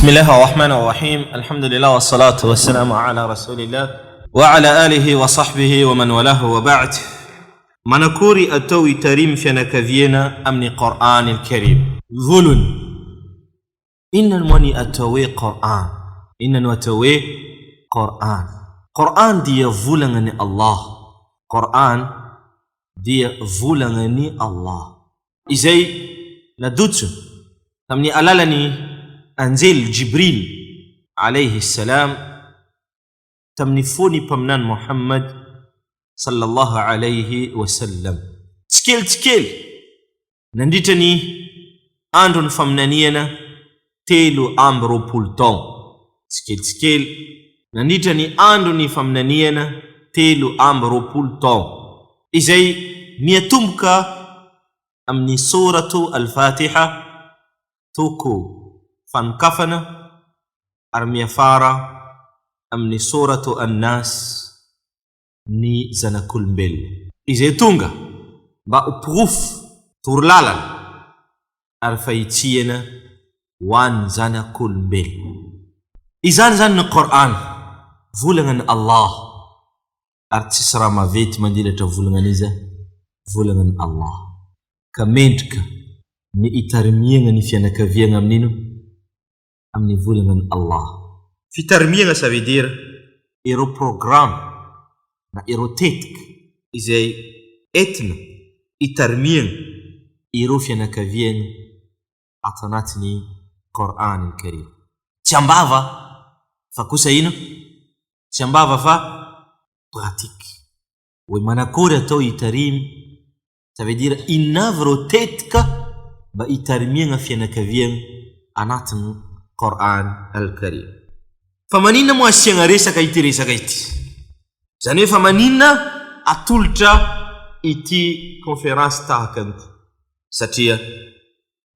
بسم الله الرحمن الرحيم الحمد لله والصلاة والسلام على رسول الله وعلى آله وصحبه ومن والاه وبعد منكوري أتوي تريم فينا أمني قرآن الكريم ذلن إن المني أتوي قرآن إن أتوي قرآن دي ذلنني الله قرآن دي ذلنني الله إزاي ندوتو تمني ألالني أنزل جبريل عليه السلام تمنفوني بمنان محمد صلى الله عليه وسلم تكيل ننديتني أندون فمنانينا تيلو أمبرو بولتون تكيل ننديتني أندوني فمنانينا تيلو أمبرو بولتون إزاي ميتمك أمني سورة الفاتحة توكو فانكفنا أرمي فارا أمني سورة الناس ني زنا كل بيل إذا تونغا با أبروف تورلالا أرفايتينا وان زنا كل بيل إذا زن القرآن فولغن الله أرتسرا ما فيت منديلة فولغنيزا فولغن الله كمينتك ni itarmienga ni fiana kavienga menino amni volengan Allah. Fitarmienga ça veut dire ero programme na erotetik izay etna itarmienga ero fiana kavienga atanatni Qur'an al-Karim. Tiambava fa kusa ino? Tiambava fa pratique. We manakore to itarim ça veut dire inavrotetka ba itarmienga fiana kavienga anatni Qur'an al-Karim. Famanina mo asianga resaka ity. Zany hoe famanina atolotra ity conférence tahakanto. Satria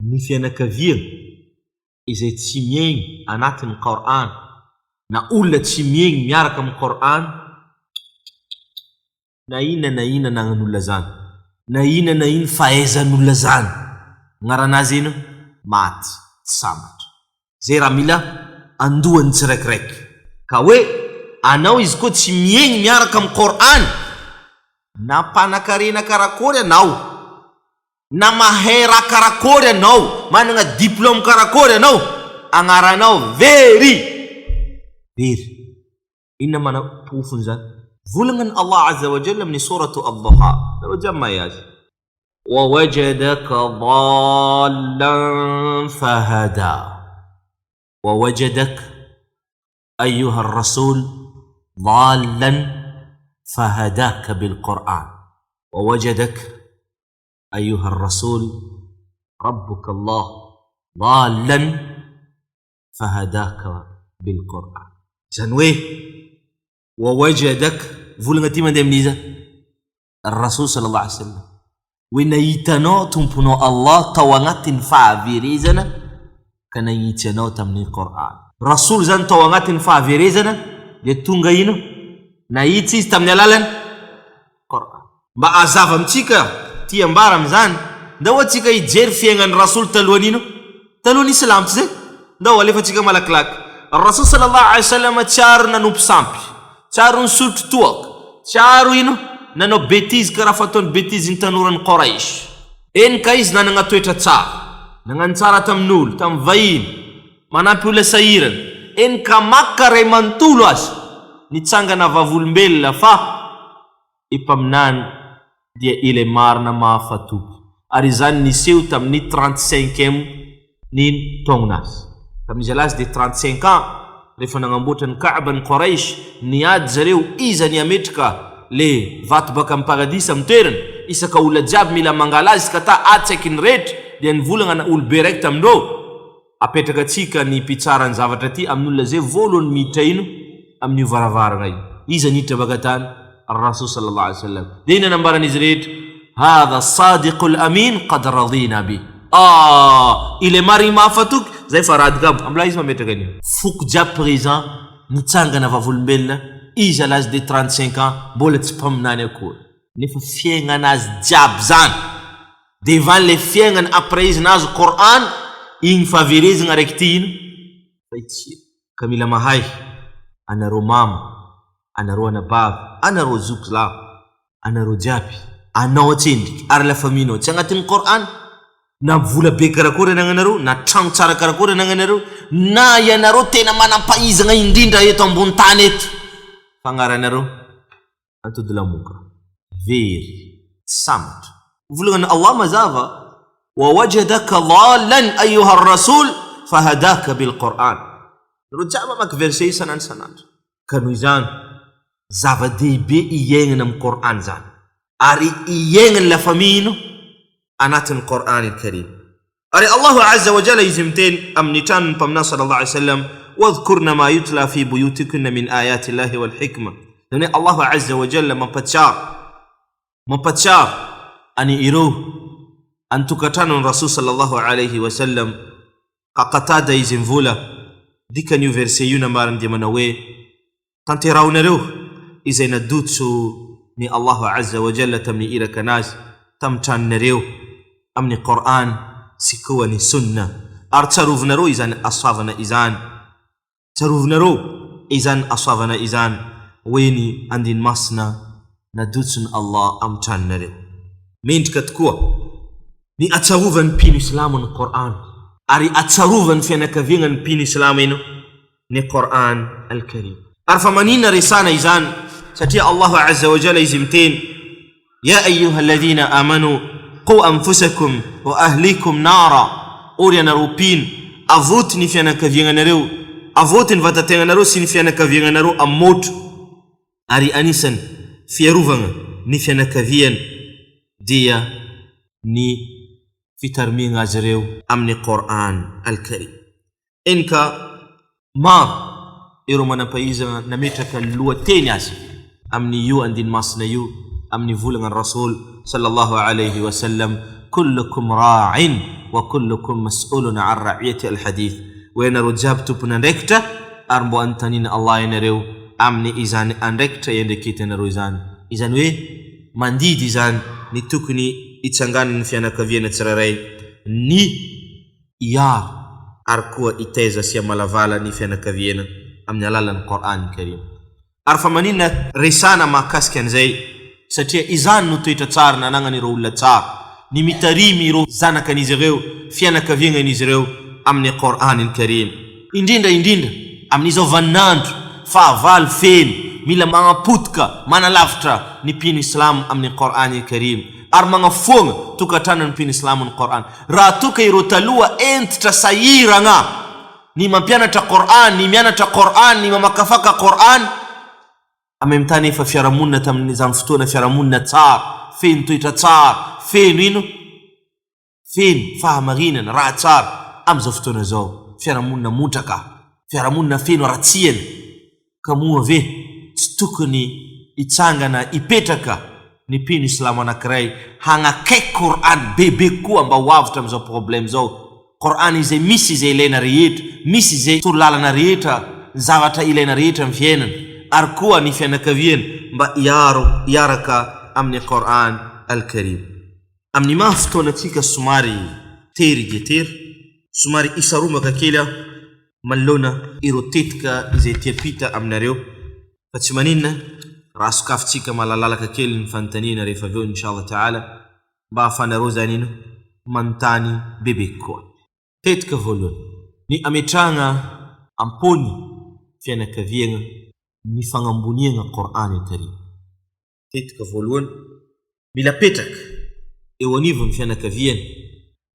ny fianakaviana izay tsy miaigny anatin'ny Qur'an na olona tsy miaigny miaraka amin'ny Qur'an na ina nagnan'olona zany. Na ina fahaizan'olona zany. Gnaran'azy ino? Maty, sambatra. Zay raha mila andohany tsiraikiraiky. Ka hoe anao izy koa tsy miaigny miaraka amin'ny Qur'an na mpanakarena karakory anao na mahay raha karakory anao manana diplôme karakory anao agnaranao very. Inona manapofony zany? Volagnan Allah azza wa jalla amin'ny suratu ad-Duha. Jamma yazi ووجدك ضالا فهدى ووجدك أيها الرسول ضالا فهداك بالقرآن ووجدك أيها الرسول ربك الله ضالا فهداك بالقرآن جنوي ووجدك فولغتي من دمنيزة الرسول صلى الله عليه وسلم ونيتنو تنبنو الله تواناتن فاvirezana kana yitanao tamin'ny Qur'an. Rasul zany tao agnatin'ny fahaverezana dia tonga ino? Nahitsy izy tamin'ny alalan'ny Qur'an. Mba azava amitsika ty ambara am'zany, ndao atsika hijery fiaignan'ny Rasul talohan'ino? Talohan'ny Islam tsy zay? Ndao alefatsika malakilaky. Rasul sallallahu alaihi wasallam tsaro nanompo sampy, tsaro nisotro toaka, tsaro ino? Nanao bêtise karaha fataon'ny bêtise ny tanoran'ny Quraish. Eny ka izy nanagna toetra tsara, nagnano tsara tamin'olo, tamin'ny vahiny, manampy olona sahirana. Eny ka maka ray manontolo azy nitsangana vavolombelona fa ipaminany dia ile marina mahafatoky. Ary zany niseho tamin'ny 35e ny taognanazy. Tamin'izy alazy dia 35 ans rehefa nagnamboatra ny Kaaba ny Quraish, niady zareo iza ny ametraka le vato baka amin'ny paradisa amin'ny toerana, isaka olona jiaby mila mangala azy ka ta atsaiky ny rehetra dia nivolagna na olobe raiky tamindreo apetraka atsika ny mpitsara ny zavatra ty amin'olona zay voalohany miditra ino amin'ny varavarana io. Iza niditra baka tany? Rasul sallallahu alaihi wasallam. Dia ina nambaran'izy rehetra? Hadha sadiqul amin qad radina bi. Il est mari mahafatoky zay fa radikabo. Amla izy mametraka anio. Foko jiaby présent nitsangana vavolombelona izy à l'âge de 35 ans mbola tsy mpaminany akory. Nefa fiaignanazy jiaby zany devant le fiaignany après izy nazo Qur'an igny fahaverezagna raiky ty ino faitsiro kamila mahay anareo mama anareo anabavy anareo zokilahy anareo jiaby anao atsendriky ary la faminao tsy agnatin'ny Qur'an na vola be karakory anagnanareo na tragno tsara karakory anagnanareo na ianareo tena manampaizagna indrindra eto ambony tany eto fagnaranareo antody lamoka very samatra volagna Allah mazava wa wajadaka dhalan ayuha ar-rasul fahadaka bil Qur'an rojama mak verset sanandro kanu izany zava-dehibe iaignana amin'ny Qur'an zany ary iaignana la famille anatin'ny Qur'an al-Karim ary Allahu azza wa jalla izimten amni tan pamna sallallahu alaihi wasallam wadhkurna ma yutla fi buyutikunna min ayati Allahi wal hikma yani Allahu azza wa jalla mapachar ani iro antukatano Rasul sallallahu alaihi wasallam qaqatada izimvula dika new verset yuna maram di manawe tantirawnareo izay nadutsu ni Allahu azza wa jalla tamni ira kanas tamtannareo amni Qur'an sikuwa ni sunna artaruvnaro izan asavana izan weni andin masna nadutsun Allah amtannareo mentka tkua ni ataruvan pin islamun Qur'an ari ataruvan fianakavingan pin islamino ni Qur'an al-Karim arfamanina risana izan satya Allah azza wa jalla izimten ya ayyuhalladhina amanu qu anfusakum wa ahlikum nara oriana rupin avotni fianakavinganareo avotin vatatenganareo sin fianakavinganareo amot ari anisan fiaruvanga ni fianakavian dia ni fitarminga azareo amni Qur'an al-Karim inka mar iro manapaiza nametraka luateny azy amni yu andin masna yu amni vulangan Rasul sallallahu alayhi wa sallam kullukum ra'in wa kullukum mas'ulun 'an ra'iyati al-hadith wa yana rujabtu punandekta arbo antanin Allah yanareo amni izan andekta yendekita naro izan we mandidi izan ni tukuni itsanganin fianakaviana tsiraray ni yar arkua iteza sia malavala ni fianakaviana amni alalan Qur'an Karim arfamanina risana makaskan zay satria izan no toetra tsara nanangany ro olona tsara ni mitarimy ro zanakan'izy ireo fianakavianan'izy ireo amni Qur'an Karim indrindra amin'izao vaninandro fahavalo feno mila magnapotika manalavitra ni pino islam amni Qur'an Karim ary magnafonga tokatranon'ny pino islam ny Qur'an raha toka ireo taloha entitra sahiragna ni mampianatra Qur'an ni mianatra Qur'an ni mamakafaka Qur'an amem tany efa fiaramonina tamin'izany fotoana fiaramonina tsara feno toetra tsara feno ino feno fahamarinana raha tsara am'izao fotoana zao fiaramonina motraka fiaramonina feno ratsiana ka moa ve tsy tokony itsangana ipetraka ni pino islam anankiray hagnakaiky Qur'an bebe koa mba hoavitra am'izao problème zao Qur'an izay misy izay ilaina rehetra misy izay torolalana rehetra zavatra ilaina rehetra amin'ny fiainana ary koa ny fianakaviana mba iaraka amni Qur'an al-Karim amni maha fotoanatsika somary tery somary isaromaka kely malona iro tetika izay tiapita aminareo fa tsy maninna raha sokafintsika malalalaka kely ny fantanina rehefa aveo inshallah ta'ala mba ahafanareo zany ino manontany bebe koa tetika voalohany ny ametrahagna ampony fianakaviagna ny fagnamboniagna Qur'an al-Karim tetika voalohany mila petraka eo anivon'ny fianakaviana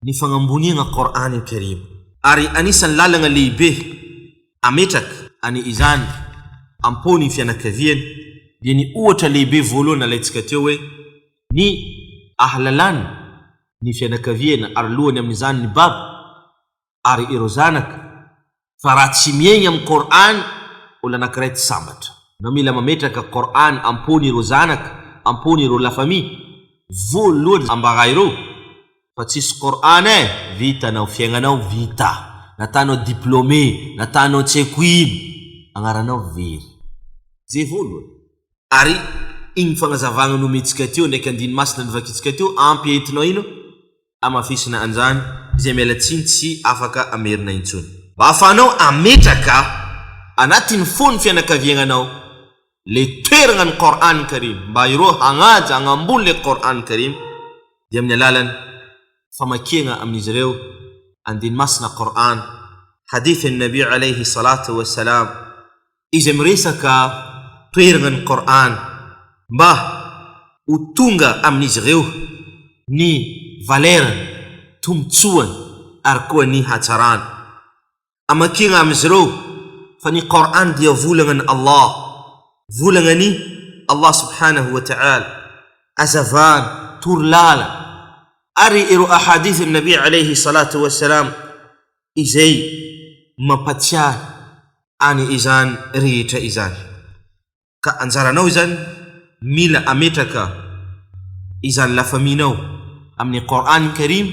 ny fagnamboniagna Qur'an al-Karim ary anisan'ny lalagna lehibe ametraka ani izany ampony fianakaviana dia ny ohatra lehibe voalohany alaitsika teo hoe ny ahlalany ny fianakaviana ary lohany amin'izany ny baba ary ireo zanaka fa raha tsy miaigny amin'ny Qur'an olo anankiray tsy sambatra no mila mametraka Qur'an ampony ireo zanaka ampony ireo la famille voalohany ambaga ireo fa tsisy Qur'an vitanao fiaignanao vita natanao diplômé natanao tsekoino agnaranao very zay voalohany ary igny fagnazavagna nometsika teo ndraiky andiny masina nivakitsika teo ampy entinao ino amafisina anjany izay miala tsiny tsy afaka amerina intsony mba ahafahanao ametraka anatin'ny fony fianakaviagnanao le toerana ny Qur'an Karim, mba ireo hagnaja hagnambony le Qur'an Karim, dia amin'ny alalany famakiana amin'izy ireo andiny masina Qur'an, hadithin Nabi alayhi salatu wassalam, izay miresaka toerana ny Qur'an mba ho tonga amin'izy ireo ny valerany, tombotsoany ary koa ny hatsarany. Amakiana amin'izy ireo fa ny Qur'an dia volagna ny Allah, volagna ny Allah subhanahu wa ta'ala, azavana, turlala, ary ireo ahadith Nabi alayhi salatu wassalam izay mampatsiahy any izany rehetra izany. Ka anjaranao izany mila ametraka izany lafaminao amin'ny Qur'an Karim,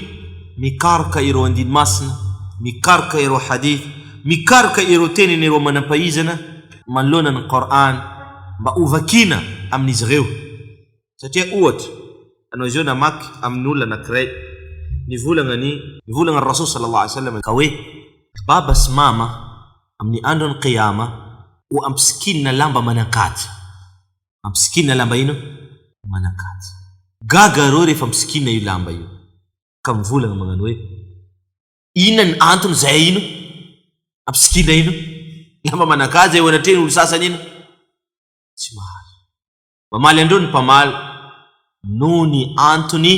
mikaroka ireo andiny masina, mikaroka ireo hadith, mikaroka ireo teniny ireo manampaizana manoloana ny Qur'an mba ovakina amin'izy ireo. Satria ohatra anao izao namaky amin'ny olona anankiray ny volagna Rasul sallallahu alaihi wasallam ka hoe baba sy mama amin'ny andro ny qiyama ho ampisikina lamba manakajy, ampisikina lamba ino manakajy. Gaga reo rehefa ampisikina io lamba io, ka mivolagna magnano hoe inona ny antony zay ino ampisikina ino lamba manakajy eo anatreny olo sasany ino tsy mahazo. Mamaly andreo ny mpamaly no ny antony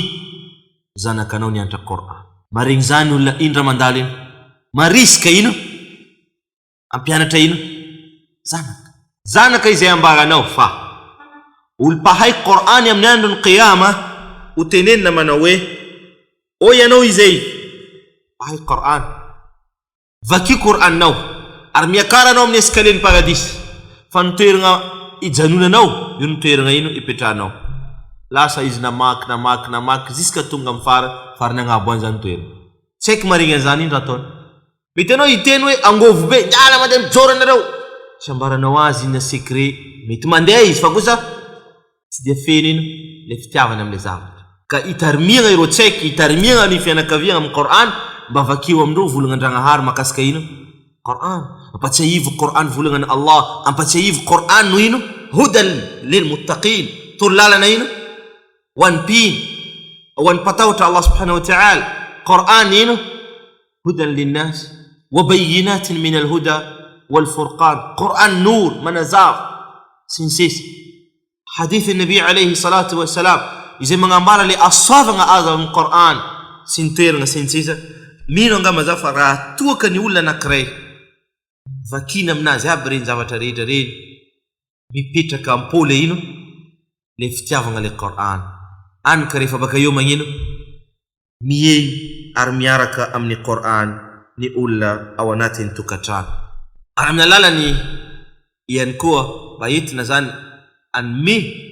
zanakanao niantra Qur'an. Maregny zany olona indra mandalo ino mariska ino ampianatra ino zanaka izay ambaranao, fa olo pahay Qur'an amin'ny andro ny qiyama ho tenenina manao hoe o ianao izay pahay Qur'an, vaki Qur'annao ary miakaranao amin'ny escalier ny paradis, fa ny toerana ijanonanao io ny toerana ino ipetrahanao. Lasa izy namaky ziska tonga amin'ny farany agnabo an'izany toerana. Tsy haiko marigny an'izany ino raha ataony. Mety anao hiteny hoe angovo be miala mandeha mijoro anareo, tsy ambaranao azy ina secret, mety mandeha izy fa kosa tsy dia feno ino le fitiavana amin'le zavatra. Ka hitarimiana ireo tsaiky, hitarimiana ny fianakaviana amin'ny Qur'an mba vakio amindreo volagna Ndragnahary makasika ino Qur'an, ampatsiahivo Qur'an volagna ny Allah, ampatsiahivo Qur'an no ino hudan lil muttaqin, turlalana ino wan patawta Allah subhanahu wa ta'ala. Qur'an ino hudan linnas wa bayyinatin min al-huda wal furqan, Qur'an nur manazaf sinsis. Hadith Nabi alayhi salatu wassalam izay mangambara le asavagna aza amin'ny Qur'an sinterna sinsisa. Mino angamba za fa raha toaka ny olona anankiray vakina aminazy aby reny zavatra rehetra reny, mipetraka ampole ino le fitiavagna le Qur'an. Any ka rehefa baka eo magnino mieny ary miaraka amin'ny Qur'an ny olona ao anatin'ny tokantrano. Ary amin'ny alalany ihany koa mba entina zany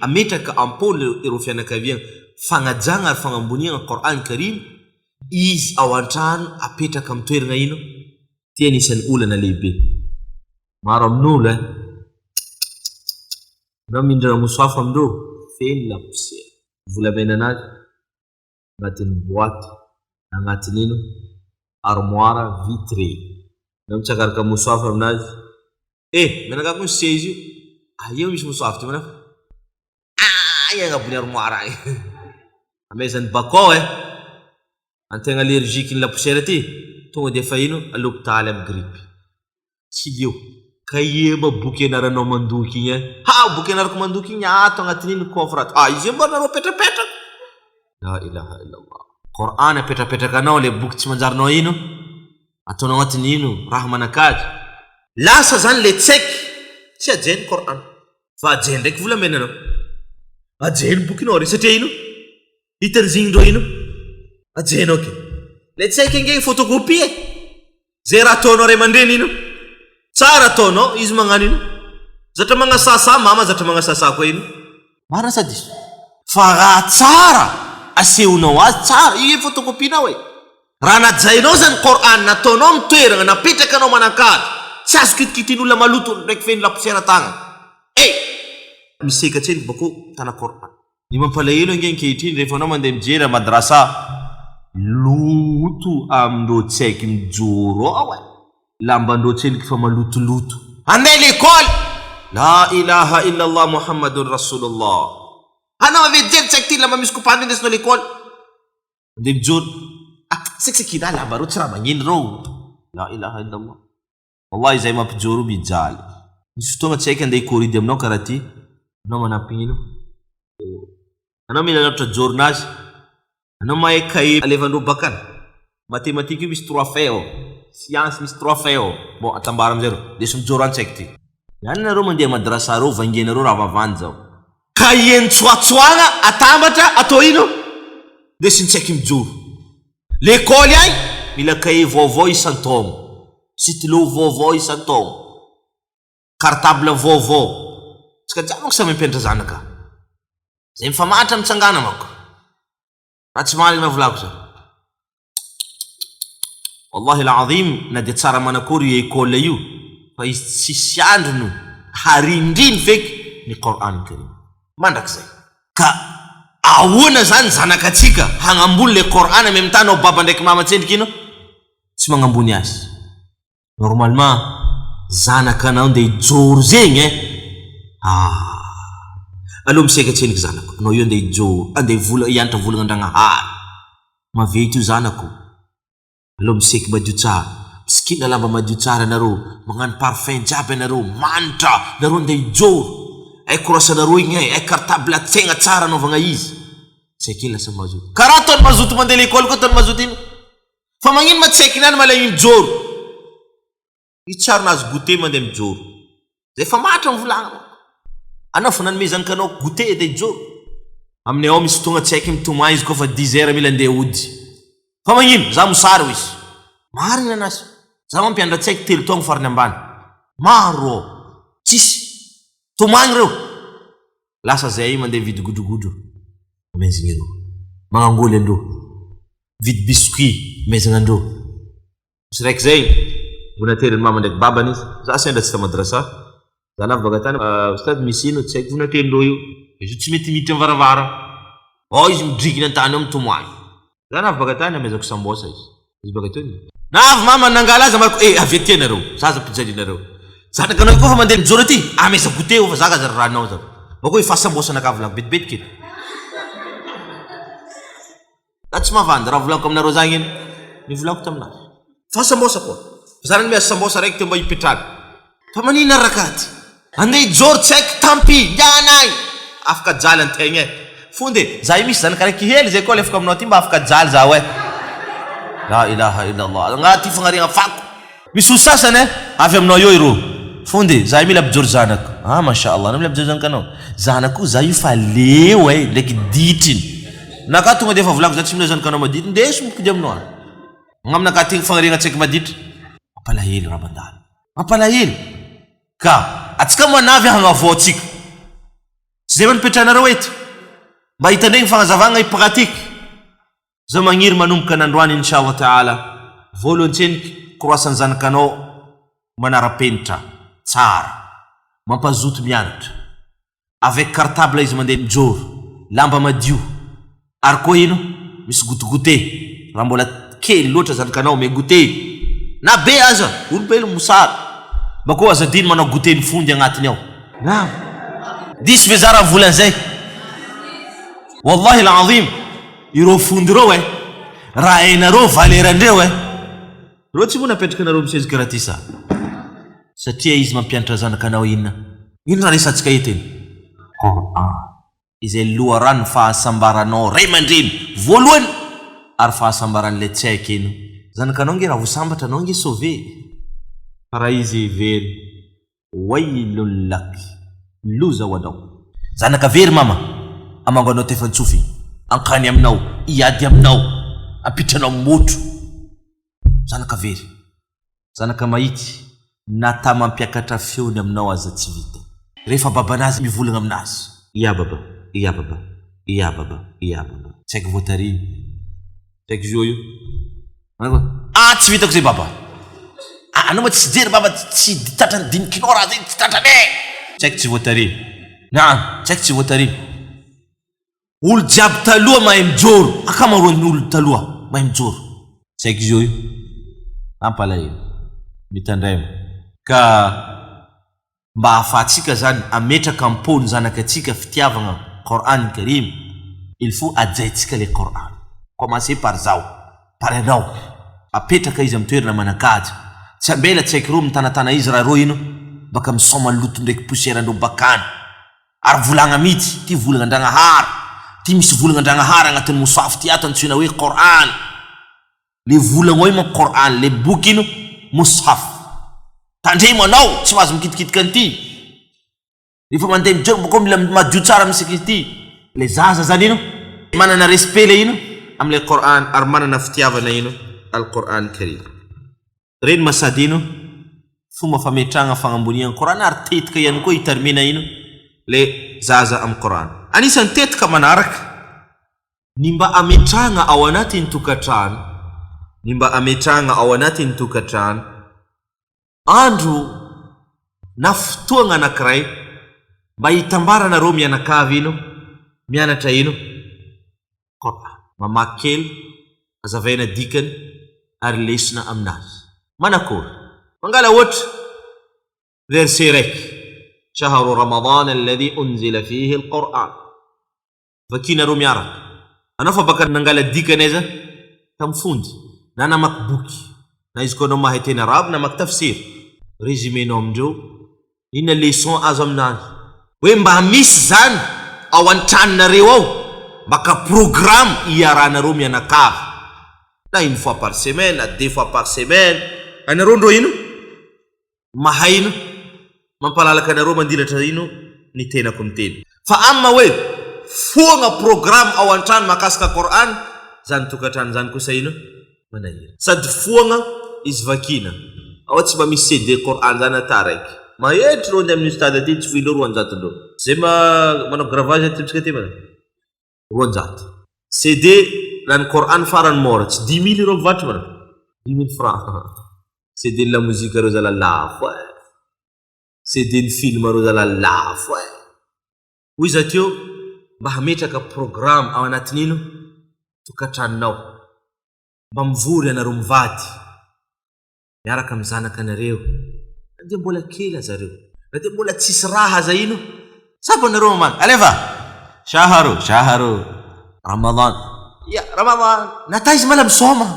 ametraka ampole ireo fianakaviana fagnajagna ary fagnamboniagna Qur'an Karim, izy ao an-trano apetraka amin'ny toerana ino tia nisan'ny olana lehibe. Maro amin'olo na mindra mosoafo amindreo feno laposiera volamena anazy agnatin'ny boaty, agnatin'ny ino armoire vitré. Na mitsakaraka mosoafo aminazy menakako misy seza io eo misy mosoafo ty mana agnabony armoire agny amezany bakao antegna allergique ny laposiera ty tonga dia fa ino alopitaly amin'ny grippe. Tsy eo ka iema boky anaranao mandoky igny boky anarako mandoky igny ato agnatin'ny ino coffre ato izy mba nareo petrapetraka. La ilaha illallah. Qur'an apetrapetrakanao le boky tsy manjarinao ino ataonao agnatin'ny ino raha manakajy. Lasa zany le tsaiky tsy ajeny Qur'an fa ajeny ndraiky volamenanao, ajeny bokinao re satria ino hitany zingindreo ino ajenao ke le tsaiky nge photocopie zay raha ataonao ray aman-dreny ino tsara ataonao izy magnano ino zatra magnasasa mama zatra magnasasa koa ino marina sady fa raha tsara asehonao azy tsara io photocopinao raha najainao zany Qur'an nataonao mitoerana napetrakanao manakady tsy azo kitikitin'olona maloto ndraiky feno laposiera tagna misekatseny bako tana Qur'an. Ny mampalahelo ange ankehitriny rehefa anao mandeha mijery madrasa loto amindreo tsaiky mijoro ao lambandreo tseliky fa malotoloto andeha l'école la ilaha illallah muhammadun rasulullah anao avejery tsy haiko ty lamba misy kopany indesinao l'école andeha mijoro seksekina lamba reo tsy raha magnino reo la ilaha illallah wallahi zay mampijoro mijaly misy fotoagna tsy haiko andeha ikoridy aminao karaha ty anao manampigno anao mila lavitra jornazy anao mahay cahier alevandreo bakany mathématique io misy 3 feuilles ao science misy 3 feuilles ao bon atambara amizay reo lesy mijoro any tsy haiko ty yani nareo mandeha madrasa reo vangenareo raha vavandy zao cahier tsoatsoagna atambatra atao ino lesy tsy haiko mijoro l'école ay mila cahier vaovao isan-taogno stylo vaovao isan-taogno cartable vaovao tsika jiaby manko samy mampianatra zanaka zay mifamatra mitsangana manko raha tsy marina volako zao wallahi alazim na dia tsara manakory école io fa izy tsisy androno harindriny feky ny Qur'an Karim mandrakizay ka ahoana zany zanakatsika hagnambony le Qur'an amy mitana baba ndraiky mama tsendriky ino tsy magnambony azy normalement zanakanao ndeha ijoro zegny aloha miseka tsendriky zanako anao io ndeha ijoro andeha hianatra volagna Andragnahary mavety io zanako aloha miseky madio tsara sikina lamba madio tsara nareo magnano parfum jiaby nareo manitra nareo ndeha ijoro ay korasanareo igny ay cartable atsegna tsara anaovagna izy seky lasa mazoto karaha ataony mazoto mandeha l'école koa ataony mazoto ino fa magnino matseky niany malay mijoro itsarinazy goûter mandeha mijoro zay fa matra mivolagna anao fa nanome zanakanao goûter de ijoro aminay ao misy fotoagna tsy haiko mitoma izy koa fa 10 heures mila andeha ody fa magnino za mosary ho izy marina anazy za mampiandra tsy haiko 3 taogno farany ambany maro tsisy tomagny reo lasa zay mandeha vidy godrogodro amezigny reo magnangoly andreo vidy biscuit mezagna andreo misy raiky zay vonateriny mama ndraiky babany izy za sendra tsy ta madrasa za navaka tany ustady misy ino tsy haiko vonaterindreo io izy tsy mety miditra mivaravara izy midriginy antany ao mitomagny za navaka tany amezako sambosa izy baka teo navy mama nangala azy mariko avy aty nareo zaza pijalinareo zanakanao koa fa mandeha mijoro aty amesa goûter fa zaka zary ranao zao bako ifasambosa nakavolako betibetiky ety da tsy mavandy raha volako aminareo zagny iny nivolako taminazy fasambosa koa zany miasa sambosa raiky teo mba hipetraky fa manina rakaty andeha ijoro tsy haiko tampi ndianay afaka jaly antegna fonde za misy zanaka raiky hely zay koa lefaka aminao ty mba afaka jaly zaho la ilaha illallah agnaty fagnariagna fako misy sasany avy aminao io iro fonde za mila bijoro zanako mashallah mila bijoro zanakanao zanako za io fa leo ndraiky ditriny naka tonga de efa volako za tsy mila zanakanao maditry ndeso mipody aminao agnamnaka ty fagnariagna tsaiky maditry mampalahelo raha mandalo mampalahelo ka atsika manavy hagnavao atsika tsy zay manipetranareo eto mba hitandregny fagnazavagna ipratike za magniry manomboka nandroany inshallah taala voalohany tseniky koroasan'ny zanakanao manara-penitra tsara mampazoto mianatra avec cartable izy mandeha mijoro lamba madio ary koa ino misy goûté raha mbola kely loatra zanakanao me goûté na be aza olombelo mosary bako azadiny manao goûté ny fondy agnatiny ao disy vezara volany zay wallahi alazim ireo fondy reo raha hainareo valerandreo reo tsy mona apetraka nareo misezy karaha ty sa satria izy mampianatra zanakanao ino raha resantsika eteny izay loharano fahasambaranao ray aman-dreny voalohany ary fahasambaran'le tsy haiko ino zanakanao nge raha vosambatra anao nge sauvé raha izy very wailun lak loza ho anao zanaka very mama amango anao tefantsofy ankany aminao iady aminao apitranao motro zanaka very zanaka mahity nata mampiakatra feony aminao aza tsy vita rehefa babanazy mivolagna aminazy iya baba iya baba iya baba iya baba tsy haiko voatariny tsy haiko zo io tsy vitako zay baba anao ma tsy jery baba tsy tatrany dinikinao raha zay tsy tatrane tsy haiko tsy voatariny tsy haiko tsy voatariny olo jiaby taloha mahay mijoro akamaroan'ny olo taloha mahay mijoro tsy haiko zo io ampalahelo mitandray ka mba ahafahatsika zany ametraka ampony zanakatsika fitiavagna Qur'an Karim, il faut ajaitsika le Qur'an. Commencer par zao, par anao apetraka izy amtoerana manakaja, tsy ambela tsaiky ro mitanatana izy raha ro ino baka misoma loto ndraiky poussière-ndro bakany, ary volagna mihitsy ty volagna Ndragnahary, ty misy volagna Ndragnahary agnatin'ny mosafy ty ato antsoina hoe Qur'an. Le volagna hoe mo Qur'an, le boky ino mushaf. Tandremo anao tsy mahazo mikitikitika an'ity, rehefa mandeha mijery boko mila madio tsara misika izy ty. Le zaza zany ino manana respect le ino amle Qur'an ary manana fitiavana ino al-Qur'an Karim. Reny masady ino fomba fametrahana fagnamboniana Qur'an ary tetika ihany koa itarimena ino le zaza am Qur'an. Anisan'ny tetika manaraka ny mba ametrahana ao anatin'ny tokantrano, ny mba ametrahana ao anatin'ny tokantrano andro na fotoagna anankiray mba hitambarana reo mianakavy ino mianatra ino Qur'an, mamaky kely azavaina dikany ary lesona aminazy. Manakory mangala ohatra verset raiky shahru ramadan alladhi unzila fihi alquran, vakina reo miaraka anao fa baka nangala dikany aiza tamfondy na namaky boky na izy koa anao mahay teny arabe namaky tafsiry, resumenao amindreo ina leçon azo aminazy hoe mba misy zany ao an-tranonareo ao baka programme iaranareo mianakavy na une fois par semaine na 2 fois par semaine. Anareo ndro ino mahay ino mampalalaka anareo mandilatra ino ny tenako miteny. Fa amma hoe foagna programme ao an-trano makasika Qur'an, zany tokantrano zany kosa ino manahira. Sady foagna izy vakina ao tsy mba misy CD Qur'an zany ata raiky mahetry reo ny amin'ny stade aty tsy foindreo 200 ndreo zay manao gravage atytsika ty mana 200 CD lany Qur'an farany mora tsy 10 000 reo mivatry mana 10 000 francs. CD la musique reo zala lafo CD ny film reo zala lafo hoy za teo mba hametraka programme ao anatin'ny ino tokantranonao mba mivory anareo mivady miaraka amin'ny zanaka anareo na dia mbola kely azareo na dia mbola tsisy raha aza ino sabo anareo mamana aleva shahru ramadan ya ramadan nata izy mala misoma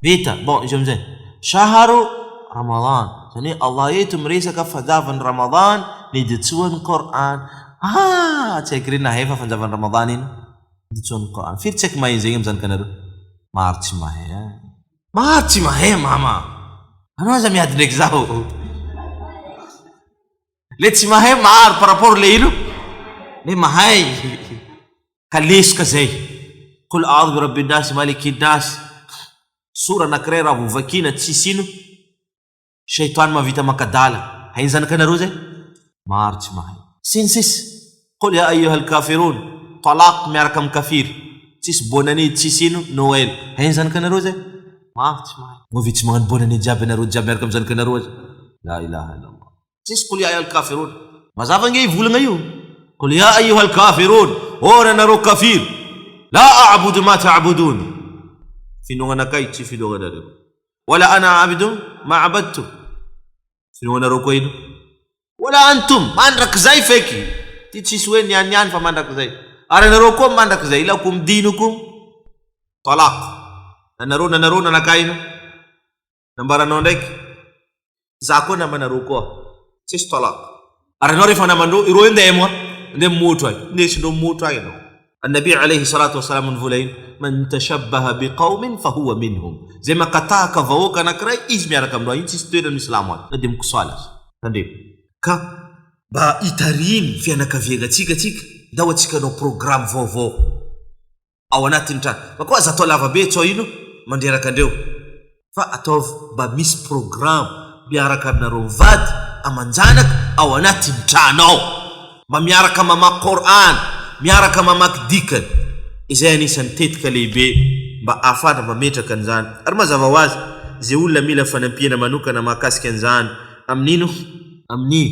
vita bon izy amizay shahru ramadan zany Allah yetu miresaka fadavan'ny ramadan niditsoan'ny Qur'an. Tsaiky reny nahefa fanjavan'ny ramadan ino niditsoan'ny Qur'an. Firy tsaiky mahay zegny amizany kanareo maro tsy mahay maro tsy mahay mama anao aza miady ndraiky zaho le tsy mahay maro par rapport le ino le mahay ka lesoka zay qul a'udhu bi rabbin nas malikin nas sura anankiray raha vovakina tsisy ino shaitan mavita makadala hainy zanakanareo zay maro tsy mahay. Sinsisy qul ya ayyuhal kafirun talaq miaraka amin'ny kafiry tsisy bonne année tsisy ino Noël hainy zanakanareo zay maro tsy mahay. Moa tsy magnano bonne année jiaby anareo jiaby miaraka amin'ny zanakanareo azy la ilaha illallah. Tsisy qul ya ayyuhal kafirun mazava nge volagna io qul ya ayyuhal kafirun ora anareo kafir la a'budu ma ta'budun finognanakay tsy finognanareo wala ana abidun ma abadtum finognanareo koa ino wala antum mandrakizay feky ty tsisy hoe nianiany fa mandrakizay ary anareo koa mandrakizay lakum dinukum talaq nanareo nanakay ino nambaranao ndraiky za koa namanareo koa tsisy talaq ary anao rehefa namandreo ireo ndemo motro ay ndesindreo motro ay anao. النبي عليه الصلاة والسلام نقول من تشبه بقوم فهو منهم زي ما كتاك فوق أنا كراي إزمي ركم رأي تستوير الإسلام ندم كسالس ندم كا با إتارين في أنا كفيجا تيك دوت كانوا برنامج فو أو أنا تنتا بقى زاتولا فبيت وينو من ديرا كنديو فأتوف بميس برنامج بيارك نروفات أمانزانك أو أنا تنتا نو بميارك ماما قرآن miaraka mamaky dikany izay anisan'ny tetika lehibe mba ahafahana mametraka an'izany ary mazava ho azy zay olona mila fanampiana manokana mahakasika an'izany amin'ny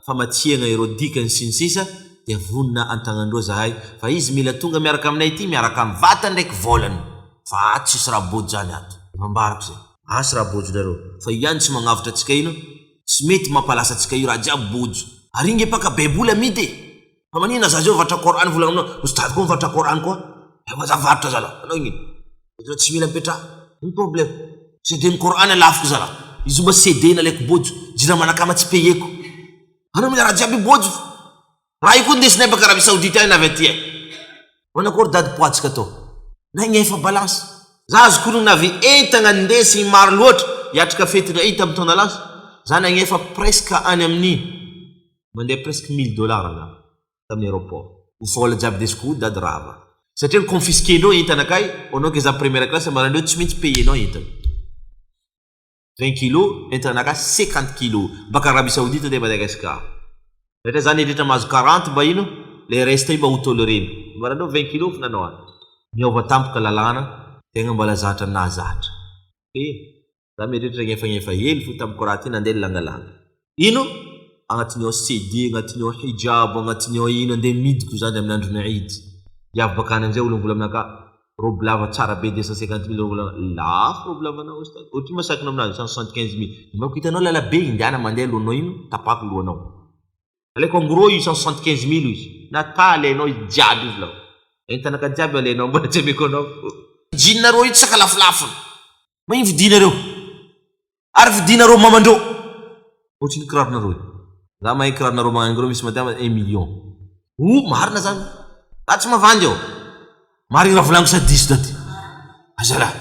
famatsiana ireo dikany sy ny sisa dia vonina antagnandreo zahay fa izy mila tonga miaraka aminay ity miaraka amin'ny vatany ndraiky volany fa tsisy raha body zany ato mambarako zay Asra bojo dareo. Fa ihany tsy magnavitra atsika ino. Tsy mety mampalasa atsika io raha jiaby bojo. Ary nge paka baiboly amidy. Fa manina za zao vatra Coran volagna aminao. Ustad koa vatra Coran koa. Ewa za vatra zala. Anao ino? Izo tsy mila mipetraha. Ny problème. CD-ny Coran lafiko zala. Izo mba CD na leko bojo. Jira manakama tsy payeko. Anao mila raha jiaby bojo. Raha io koa ndesinay baka Arabie Saoudite any avy aty. Manakory dady poatsika to. Na igny efa balance. Za azo kono navy entagna ndesi maro loatra. Yatrika fetina ita amin'ny taona lasa. Za na igny efa presque any amin'ny. Mandeha presque $1000 na. Tamin'ny aéroport. Ufola jiaby desiko dady rava. Satria confisqué no entanakay. Onao ke za première classe marandreo tsy maintsy payer no entana. 20 kilos, entanakay 50 kilos. Baka Arabie Saoudite de Madagascar. Satria za niritra mahazo 40 mba ino. Le reste mba ho tolérena. Marandreo 20 kilos nanao any. Miova tampoka lalàna. Tegna mbola zatra na zatra. Za miritra gnefa hely fo tamiko raha ty nandeha langalanga. Ino? Agnatin'ny ao CD, agnatin'ny ao hijab, agnatin'ny ao ino andeha midiko zany amin'ny andron'ny Eid. Diavy bakany amizay olo mbola aminaka robe lava tsara be 250 000 lafo robe lava nao stade. Ohatry masakina aminazy 175 000. Mako hitanao lalabe indiana mandeha lohanao ino tapako lohanao. Aleko en gros 175 000 izy. Nata alainao jiaby izy lao. Entanaka jiaby alainao mbola tsy ameko anao. Jinareo io tsaka lafilafiny. Magnino vidinareo? Ary vidinareo mamandreo. Ohatry ny kiraronareo. Za mahay kiraronareo magnangireo misy madama 1 million. Marina zany. Tsy mavandy ao. Marina raha volango sadisy daty. Azala.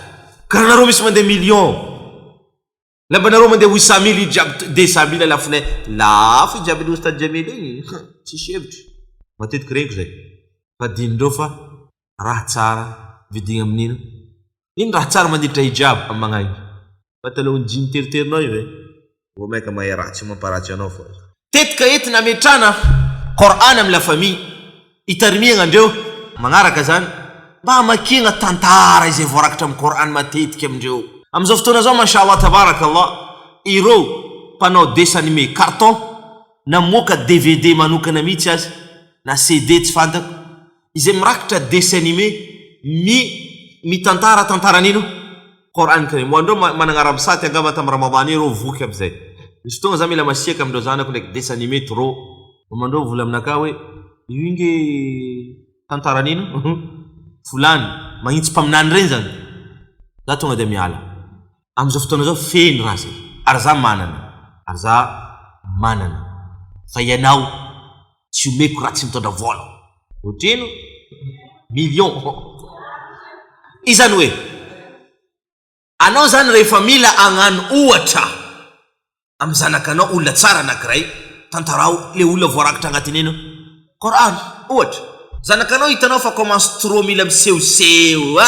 Kiraronareo misy mandeha million. Lambanareo mandeha 800 000 jiaby 200 000 lafinay. Lafo jiaby ny Ustad Jamil igny. Tsisy hevitra. Matetiky reniko zay. Fa dinindreo fa raha tsara vidigna amin'ino. Ino raha tsara manditra hijab amin'ny magnainy. Patalon jean teriterinao io vao maika mahay ratsy mamparatsy anao fo. Tetika entina ametrana Coran amin'ny la famille. Itarimiagna andreo magnaraka zany mba hamakina tantara izay voarakitra amin'ny Coran matetika amindreo. Amizao fotoana zao mashallah tabarakallah ireo mpanao dessin animé carton namoaka DVD manokana mihitsy azy na CD tsy fantako izay mirakitra dessin animé mitantara tantaran'ino Coran Karim. Andreo managna rabsat angamba tamin'ny Ramadan ireo voky amizay. Misy fotoana za mila masiaka amindreo zanako ndraiky dessin animé trop. Mandreo vola aminaka hoe io inge tantaran'ino fulany magnitsy mpaminany reny zany. Za tonga de miala. Amizao fotoana zao feno raha zay. Ary za manana. Fa ianao tsy omeko raha tsy mitondra vola. Ohatrino? Million. Izany hoe anao zany rehefa mila agnano ohatra amin'ny zanakanao olona tsara anankiray tantarao le olona voarakitra agnatin'ino Coran ohatra. Zanakanao hitanao fa commence trop mila misehoseho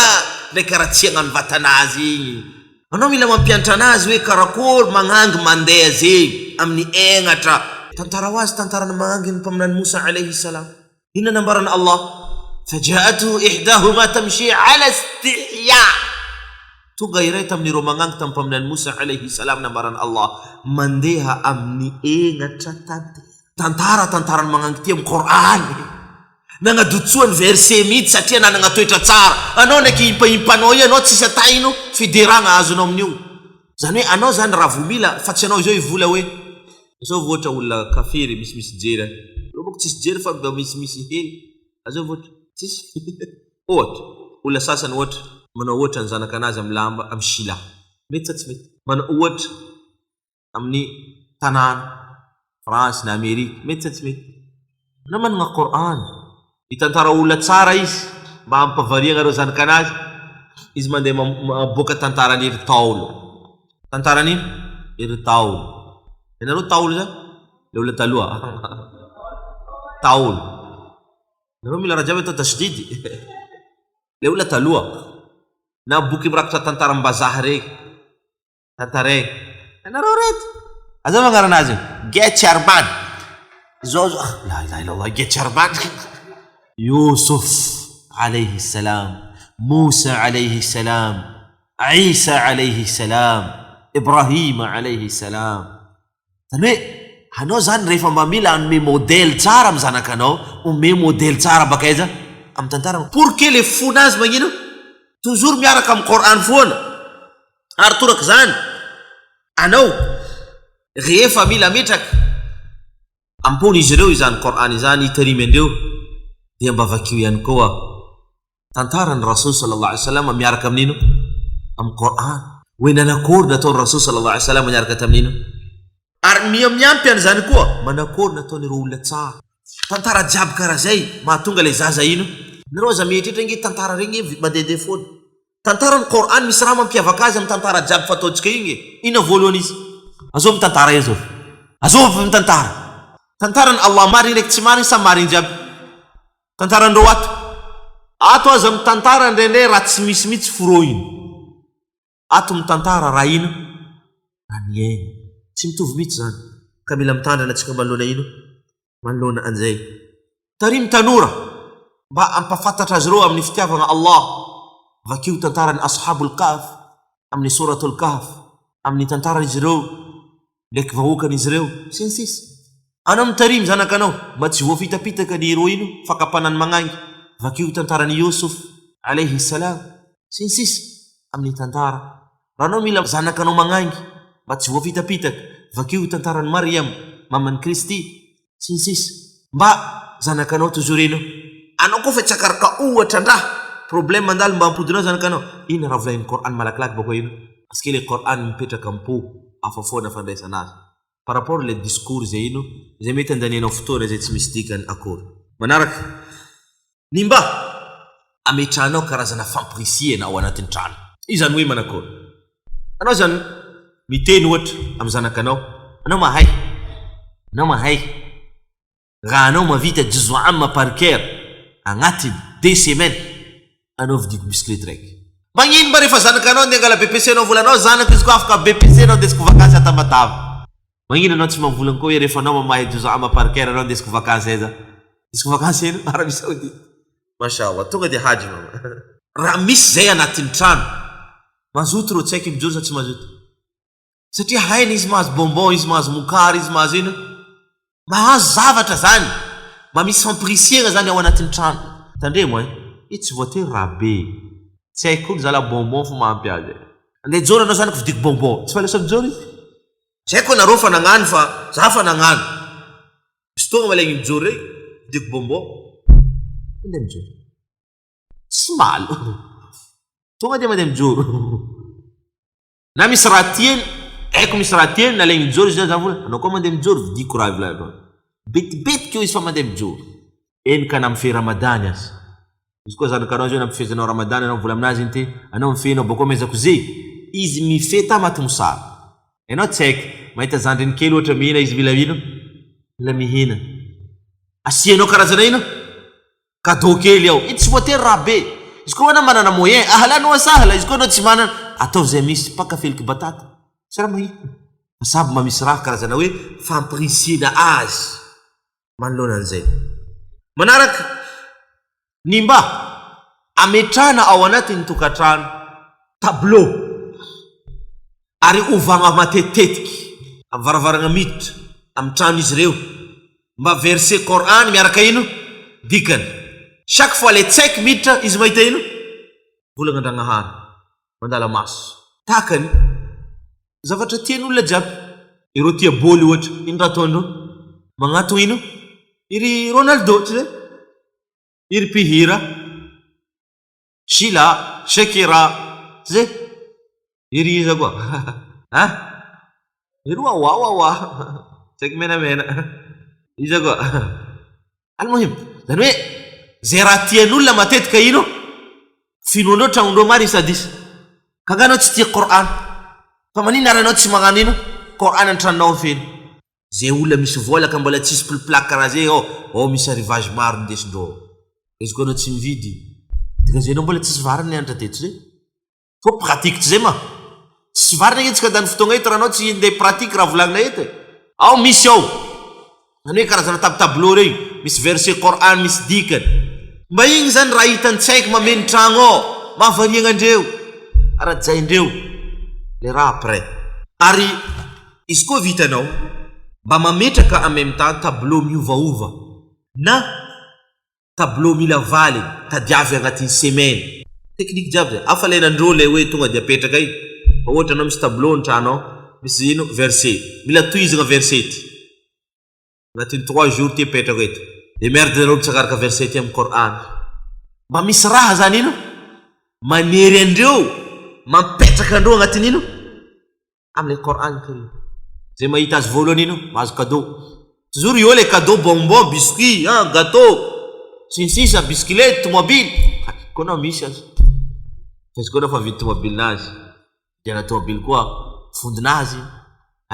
ndraiky raha tsy agnano vatanazy igny. Anao mila mampianatra anazy hoe karakory magnangy mandeha zay amin'ny egnatra. Tantarao azy tantarana magnangy ny mpaminany Musa alayhi salam. Inona nambarana Allah? Faja'atuhu ihdahuma tamshi ala istihya. Tonga iray tamin'ireo magnangy tamin'ny mpaminany Musa alayhi salam nambarana Allah mandeha amin'ny egnatra tantarany magnangy ty amin'ny Coran. Nagnadotsoany verset mihitsy satria nanagna toetra tsara. Anao ndraiky impanao io anao tsisy ataino fideragna azonao amin'io. Zany hoe anao zany raha vomila fa tsy anao izao ivola hoe zao voatra olona kafiry misy jery. Reo boko tsisy jery fa mba misy hely. Azao voatra tsisy. Ohatra olona sasany ohatra manao ohatra ny zanakanazy amin'ny lamba amin'ny sila. Mety sa tsy mety? Manao ohatra amin'ny tanàna France na Amerika. Mety sa tsy mety? Na managna Coran. Itantara olona tsara izy mba hampavariagna reo zanakanazy. Izy mandeha maboaka tantarany ery taolo. Tantarany ery taolo. Ianareo taolo zany? Le olona taloha. Taolo. Nareo mila raha jiaby atao tasdidy. Le olona taloha. Na boky mirakitra tantaram-bazaha regny. Tantaregny. Ianareo reto. Aza magnaranazy Getty Arban. Zao la ilaha illallah Getty Arban. Yusuf alayhi salam, Musa alayhi salam, Isa alayhi salam, Ibrahim alayhi salam. Zany hoe anao zany rehefa mba mila anome modèle tsara amin'ny zanakanao, ome modèle tsara baka aiza amin'ny tantarana. Pour que le fonazy magnino toujours miaraka amin'ny Coran foana. Ary toraka zany anao rehefa mila metraka ampony izy ireo izany Qur'an izany itarimy andreo dia mba vakio ihany koa tantarany Rasul sallallahu alaihi wasallam miaraka amin'ino amin'ny Qur'an hoe nanakory nataony Rasul sallallahu alaihi wasallam miaraka tamin'ino ary miampy an'izany koa manakory nataony ireo olona tsara tantara jiaby karaha zay mahatonga le zaza ino nareo aza mietritra nge tantara regny mandeha foana tantarany Qur'an misy raha mampiavaka azy amin'ny tantara jiaby fataontsika igny ina voalohany izy azov mitantara izao azov mitantara tantarany Allah mariny ndraiky tsy mariny samy mariny jiaby tantarandreo ato aza mitantara ndrendre raha tsy misy mihitsy furo iny ato mitantara raha ino aniainy tsy mitovy mihitsy zany ka mila mitandrana antsika manoloana ino manoloana an'izay tarimy tanora mba ampafantatra azy ireo amin'ny fitiavana Allah vakio tantarany ashabul kahf amin'ny suratul kahf amin'ny tantaran'izy ireo ndraiky vahoakan'izy ireo sy ny sisa anao mitarimy zanakanao mba tsy voafitapitaka ny iro ino fakapanany magnangy vakio tantarany Yusuf alayhi salam sy ny sisa amin'ny tantara raha anao mila zanakanao magnangy mba tsy voafitapitaka vakio tantarany Maryam mamany Kristy sy ny sisa mba zanakanao toujours ino anao koa fa tsy akaraka ohatra ndraha problème mandalo mba ampodinao zanakanao ino raha volain'ny Qur'an malakilaky bako ino parce que le Qur'an mipetraka ampo afafoana fandraisana azy par rapport le discours zay ino zay mety andanianao fotoana zay tsy misy dikany akory manaraka ny mba ametranao karazana fampirisiana ao anatin'ny trano izany hoe manakory anao zany miteny ohatra amin'ny zanakanao anao mahay raha anao mavita juzu amma par cœur agnaty 2 semaines anao vidiko bisikilety raiky magnino mba rehefa zanakanao nde angala BPC anao volanao zanako izy koa afaka BPC anao ndesiko vakansy atamatava magnino anao tsy mamvolagny koa hoe rehefa anao mamahay juzu amma par cœur anao ndesiko vakansy aiza isiko vakansy eno Arabie Saoudite mashallah tonga dia haji mama raha misy zay anatin'ny trano mazoto ro tsy haiko mijory sa tsy mazoto satria hainy izy mahazo bonbon izy mahazo mokary izy mahazo ino mahazo zavatra zany mba misy fampirisiana zany ao anatin'ny trano tandremo tsy voatery raha be tsy haiko koa zala bonbon fo mahampy azy andeha jory anao zany ko vidiko bonbon tsy fa lesa mijory tsy haiko nareo fa nagnano fa za fa nagnano misy tonga malegny mijory rey vidiko bonbon andeha mijory tsy malo tonga dia mandeha mijory na misy raha tieny haiko misy raha tieny nalegny mijory izy zany vola anao koa mandeha mijory vidiko raha vilaiko betibetiky eo izy fa mandeha mijory eny ka na mife ramadany azy izy koa zanakanao zay na mifezanao ramadany anao vola aminazy iny ty anao mifenao bakao mezako ze izy mifeta maty mosara ianao tsy haiko mahita zandriny kely ohatra mihina izy mila ino mila mihina asianao karazana ino cadeau kely ao ity tsy voatery raha be izy koa anao manana moyen ahlanao asahla izy koa anao tsy manana atao zay misy pakafeliky batata sy raha mahita saby mba misy raha karazana hoe fampirisiana azy manoloana an'izay manaraka ny mba ametrana ao anatin'ny tokantrano tableau ary ovagna matetitetiky amin'ny varavaragna miditra amin'ny trano izy ireo mba verset Qur'an miaraka ino dikany chaque fois le tsaiky miditra izy mahita ino volagna andragnahary mandala maso takany zavatra tian'olona jiaby ireo tia boly ohatra ino raha ataondreo magnato ino iry Ronaldo tsy zay iry mpihira Sheila Shakira tsy zay iry iza koa iry wawa tsaiky menamena iza koa almuhim zany hoe zay raha tian'olona matetika ino finoandreo tragnondreo mary isadisa kaganao tsy tia Qur'an fa manino aranao tsy magnano ino Qur'an antranonao feno zay olona misy vola ka mbola tsisy pliplaky karaha zay misy arrivage maro ndesindreo izy koa anao tsy mividy dika zay anao mbola tsisy varany anatra teto zay fo pratique tsy zay ma tsy varany etsika dany fotoagna eto raha anao tsy ndeha pratique raha volagnina eto ao misy ao zany hoe karazana tableau regny misy verset Qur'an misy dikany mba igny zany raha hitany tsaiky mameny tragno ao mahavariagnandreo ara-jaindreo le raha après ary izy koa vitanao mba mametraka en même temps tableau miovaova na tableau mila valy tadiavy agnatin'ny semaine teknique jiaby zay afalainandreo le hoe tonga dia apetraka iny ohatra anao misy tableau ny tranao misy ino verset mila tohizana verset agnatin'ny 3 jours ty petraka eto de miaraka tsakaraka verset amin'ny Coran mba misy raha zany ino manery andreo mampetraka andreo agnatin'ny ino amin'ny Coran Karim zay mahita azy voalohany ino mahazo cadeau toujours io le cadeau bonbon biscuit gâteau sinsisa bicyclette tomobile kono misy azy parce que na fa vidy tomobile nazy dia tomobile koa fondinazy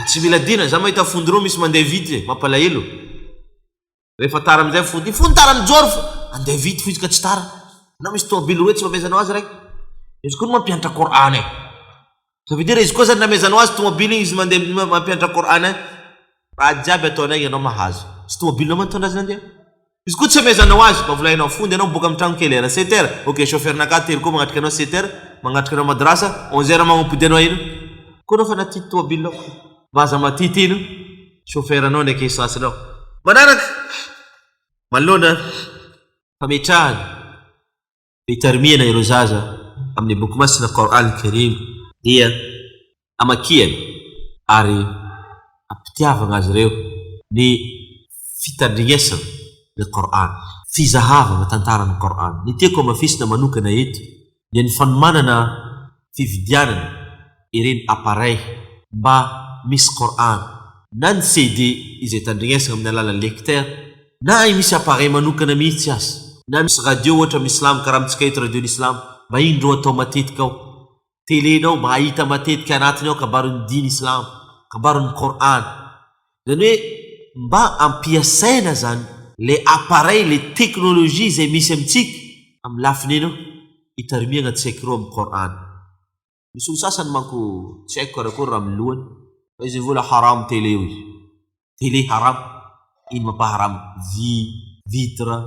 tsy mila dina za mahita fondinao misy mandeha vity mampalahelo rehefa tara amizay fond tara mijoro andeha vity fizika tsy tara na misy tomobile roe tsy mamezanao azy raiky izy koa mampianatra Coran ça veut dire izy koa zany namezanao azy tomobile igny izy mandeha mampianatra Coran raha jiaby ataonay ianao mahazo sy tomobile nao mitondra azy nandeha izy koa tsy amezanao azy mba volainao fondy ianao miboaka amin'ny tragno kely era 7 heures ok chauffeur naka telo koa magnatrika anao 7 heures magnatrika anao madrasa 11 heures magnampody anao ino koa anao fa natity tomobile nao baza matity ino chauffeur anao ndraiky essence anao manaraka malona fametrahany fitarimiana ireo zaza amin'ny boky masina Coran Karim dia amakiany ary apitiavagna azy reo ny fitandrignasana ny Coran fizahavagna tantaran'ny Coran ny tiako mafisina manokana eto dia ny fanomanana fividianana ireny appareil mba misy Coran na ny CD izay tandrignasana amin'ny alalan'ny lecteur na misy appareil manokana mihitsy azy na misy radio ohatra amin'ny islam karaha amitsika eto radio l'islam mba indro atao matetika ao telenao mba ahita matetika anatiny ao kabaron'ny diny islam kabaron'ny Coran zany hoe mba ampiasaina zany le appareil le teknolojia zay misy amitsika amin'ny lafiny ino hitarimiana tsy haiko amin'ny Coran misy olo sasany manko tsy haiko karakory raha amin'ny lohany fa izy vola haram télé io izy télé haram ino mampaharam vy vitre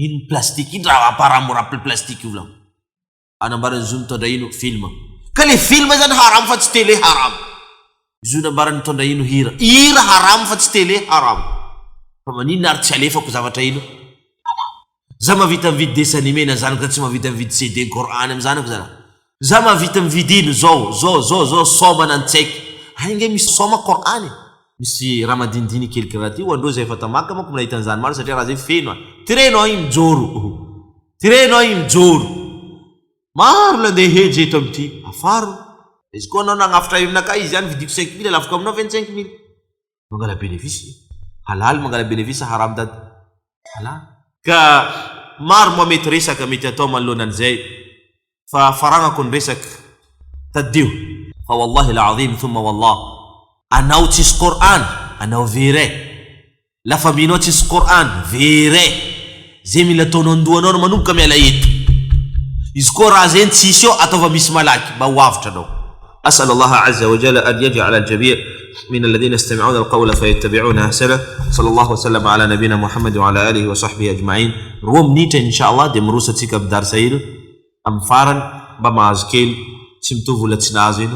ino plastique ino raha mampaharam rappel plastique io volagno anambarany zo mitondra ino film ka le film zany haram fa tsy télé haram zo nambarany mitondra ino hira haram fa tsy télé haram fa maninona ary tsy alefako zavatra ino za mavita mividy dessin animé na zanako za tsy mavita mividy CD Coran amin'ny zanako zana za mavita mividy ino zao somana antsaiky ainge misy soma Coran misy raha madinidiny kely karaha ty andro zay efa tamaka manko mila hitan'izany maro satria raha zay feno tirenao igny mijoro maro landeha hejy eto amity afaro izy koa anao nagnafitra aminaka izy zany vidiko 5 000 alafiko aminao 25 000 mangala bénéfice halal mangala bénéfice haram dady halal ka maro moa mety resaka mety atao manoloanan'izay fa faragnako ny resaka tadio fa wallahi alazim thumma wallah anao tsisy Coran anao vere la famille tsisy Coran vere zay mila ataonao andohanao no manomboka miala eto izy koa raha zay tsisy eo ataova misy malaky mba hoavitra anao أسأل الله عز وجل أن يجعل الجميع من الذين يستمعون القول فيتبعون أحسنه صلى الله وسلم على نبينا محمد وعلى آله وصحبه أجمعين روم نيتا إن شاء الله دي مروسة تيكا بدار سيد أمفارا بمازكيل سمتوفو لتنازين